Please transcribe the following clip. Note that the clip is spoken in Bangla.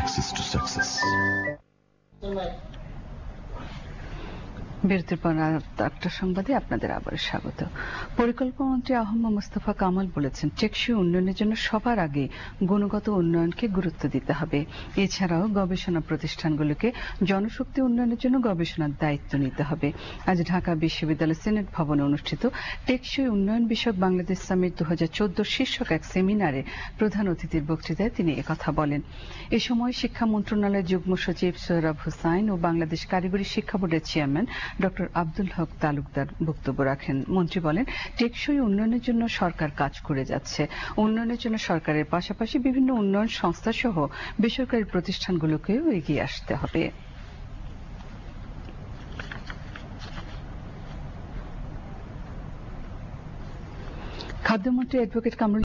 access to success. বিরতির পর একটা সংবাদে আপনাদের আবার স্বাগত। পরিকল্পনা মন্ত্রী আহমদ মোস্তফা কামাল বলেছেন, টেকসই উন্নয়নের জন্য সবার আগে গুণগত উন্নয়নকে গুরুত্ব দিতে হবে। এছাড়াও গবেষণা প্রতিষ্ঠানগুলোকে জনশক্তি উন্নয়নের জন্য গবেষণার দায়িত্ব নিতে হবে। আজ ঢাকা বিশ্ববিদ্যালয় সিনেট ভবনে অনুষ্ঠিত টেকসই উন্নয়ন বিষয়ক বাংলাদেশ সামিট 2014 শীর্ষক এক সেমিনারে প্রধান অতিথির বক্তৃতায় তিনি একথা বলেন। এ সময় শিক্ষা মন্ত্রণালয়ের যুগ্ম সচিব সোহরাব হোসাইন ও বাংলাদেশ কারিগরি শিক্ষা বোর্ডের চেয়ারম্যান ডক্টর আব্দুল হক তালুকদার বক্তব্য রাখেন। মন্ত্রী বলেন, টেকসই উন্নয়নের জন্য সরকার কাজ করে যাচ্ছে। উন্নয়নের জন্য সরকারের পাশাপাশি বিভিন্ন উন্নয়ন সংস্থা সহ বেসরকারি প্রতিষ্ঠানগুলোকেও এগিয়ে আসতে হবে। খাদ্যমন্ত্রী অ্যাডভোকেট কামরুল